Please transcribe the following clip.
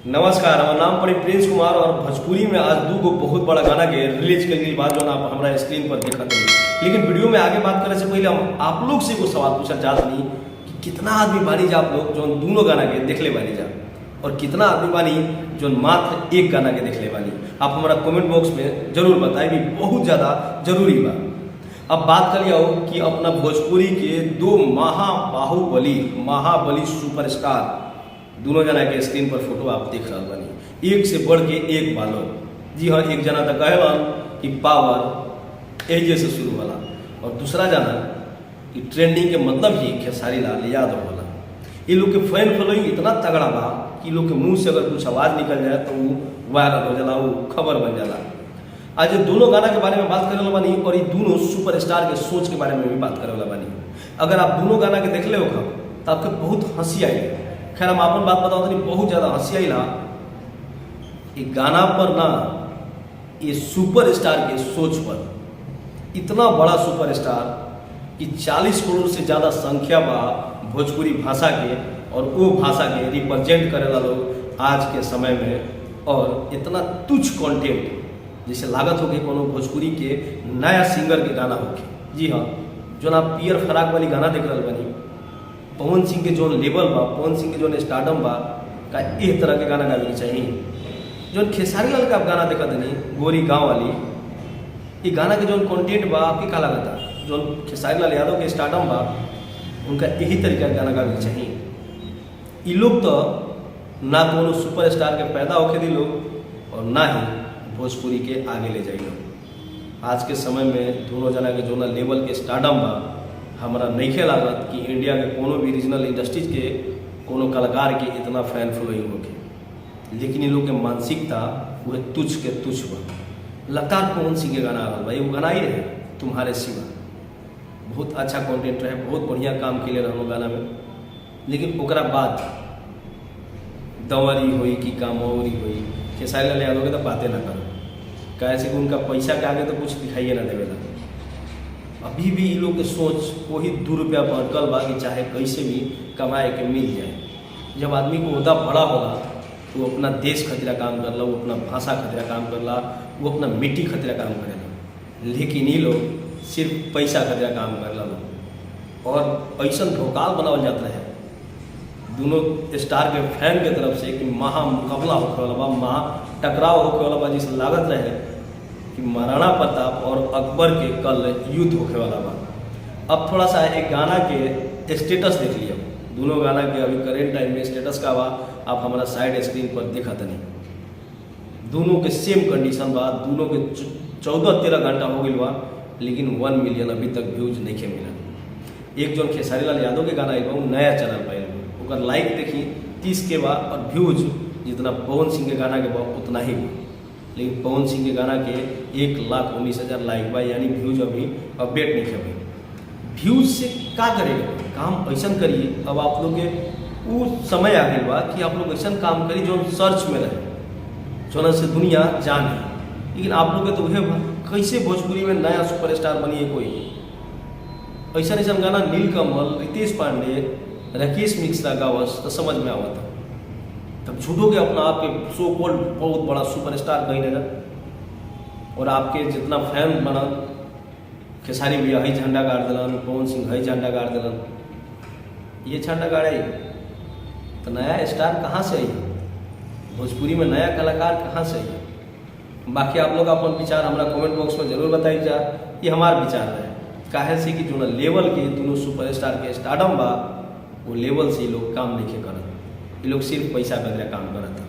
नमस्कार, हमारा नाम पड़ी प्रिंस कुमार और भोजपुरी में आज दू गो बहुत बड़ा गाना के रिलीज के बाद जो आप हमारा स्क्रीन पर देखा थे। लेकिन वीडियो में आगे बात करने से पहले हम आप लोग से एगो सवाल पूछा चाहत नहीं कि कितना आदमी बानी जा आप लोग जो दोनों गाना के देख ले बानी जा और कितना आदमी बानी जो मात्र एक गाना के देख ले बानी। आप हमारा कमेंट बॉक्स में जरूर बताए, भी बहुत ज़्यादा जरूरी बा। अब बात कर लिया कि अपना भोजपुरी के दो महाबली सुपरस्टार दोनों जना के स्क्रीन पर फोटो आप देख रहा बानी, एक से बढ़ के एक बालो। जी हाँ, एक जना तो कहलन कि पावर एजे से शुरू वाला और दूसरा जना कि ट्रेंडिंग के मतलब ही खेसारी लाल यादव वाला। ये लोग के फैन फॉलोइंग इतना तगड़ा बा कि लोग के मुंह से अगर कुछ आवाज़ निकल जाए तो वो वायरल हो जाला, वो खबर बन जाला। आज ये दोनों गाना के बारे में बात करे वाला बानी और ये दोनों सुपरस्टार के सोच के बारे में भी बात करे वाला बानी। अगर आप दोनों गाना के देख ले हो तो आपके बहुत हंसी आई। खैर हम अपन बात बताओ तो बहुत ज़्यादा हंसी आई ला। ये गाना पर ना ये सुपरस्टार के सोच पर इतना बड़ा सुपरस्टार कि 40 करोड़ से ज़्यादा संख्या बा भोजपुरी भाषा के और वो भाषा के रिप्रेजेंट करेला लोग आज के समय में। और इतना तुच्छ कंटेंट जैसे लागत होगी कोनो भोजपुरी के नया सिंगर के गाना होके। जी हाँ, जो आप पियर फराक वाली गाना देख रहा बनी, पवन सिंह के जो लेवल बा, पवन सिंह के जो स्टार्डम बा का एक तरह के गाना गाने के चाहिए। जो खेसारी लाल का आप गाना देखा देनी गोरी गांव वाली, ये गाना के जो कंटेंट बा आपके का लगता जो खेसारी लाल यादव के स्टार्डम बा उनका यही तरीका गाना गाने के चाहिए। ये लोग तो ना कोनो सुपरस्टार के पैदा होके दी लोग और ना ही भोजपुरी के आगे ले जाइए। आज के समय में दोनों जना के जो ना लेवल के स्टार्डम बा हमारा नहीं लागत कि इंडिया के कोनो भी रीजनल इंडस्ट्रीज के कोनो कलाकार के इतना फैन फॉलोइंग होके। लेकिन इन लोग के मानसिकता वह तुच्छ के तुच्छ बा। लगातार पवन सिंह के गाना आ रहा भाई, वो गाना ही रहे तुम्हारे सिवा, बहुत अच्छा कंटेंट रहे, बहुत बढ़िया काम के लिए रहो गाना में। लेकिन ओकरा बाद दंवरी हुई कि कामौरी हुई, खेसारी लाल यादव के तो बातें ना करो, कैसे कि उनका पैसा के आगे तो कुछ दिखाइए ना देवेला। अभी भी इन लोग के सोच वही ₹2 पर अटकल बा कि चाहे कैसे भी कमाए के मिल जाए। जब आदमी को ओहदा बड़ा होला तो वो अपना देश खतरा काम करला, वो अपना भाषा खतरा काम करला, वो अपना मिट्टी खतरा काम करेला। लेकिन ये लोग सिर्फ पैसा खतरा काम करला लोग और ऐसा भोकाल बनावल जाता है दोनों स्टार के फैन के तरफ से कि महा मुकाबला होने वाला बा, महा टकराव होने वाला बा, जिसे लागत रहे कि महाराणा प्रताप और अकबर के कल युद्ध होने वाला बा। अब थोड़ा सा एक गाना के स्टेटस देख लिया, दोनों गाना के अभी करेंट टाइम में स्टेटस का बा आप हमारा साइड स्क्रीन पर देखा तनी। दोनों के सेम कंडीशन बा, दोनों के 14-13 घंटा हो गई बा, लेकिन 1 मिलियन अभी तक व्यूज नहीं के मिला। एक जो खेसारी लाल यादव के गाना आई नया चैनल पाए ओकर लाइक देखी 30 के बा और व्यूज जितना पवन सिंह के गाना के बा उतना ही बा। लेकिन पवन सिंह के गाना के 1,19,000 लाइक बा, यानी व्यूज अभी अपडेट नहीं है। व्यूज से क्या करेगा काम ऐसा करिए। अब आप लोग के वो समय आ गई बा कि आप लोग ऐसा काम करिए जो सर्च में रहे, जो से दुनिया जाने। लेकिन आप लोग के तो वह कैसे भोजपुरी में नया सुपरस्टार बनिए कोई ऐसा गाना नीलकमल, रितेश पांडे, राकेश मिश्रा गावस तो समझ में आवा था। तब झूठो के अपना आपके सो कॉल्ड बहुत बड़ा सुपरस्टार कहीं नजर और आपके जितना फैन बना खेसारी भैया हई झंडा गाड़ दिलन, पवन सिंह हई झंडा गाड़ दिलन, ये झंडा गाड़े तो नया स्टार कहाँ से आई, भोजपुरी में नया कलाकार कहाँ से आई। बाकी आप लोग अपन विचार हमारा कमेंट बॉक्स में जरूर बताइए जा, ये हमारा विचार है। काहे से कि जो ना लेवल के दोनों सुपरस्टार के स्टार्डम बा वो लेवल से ये लोग काम नहीं करत, ये लोग सिर्फ पैसा बदला काम करता।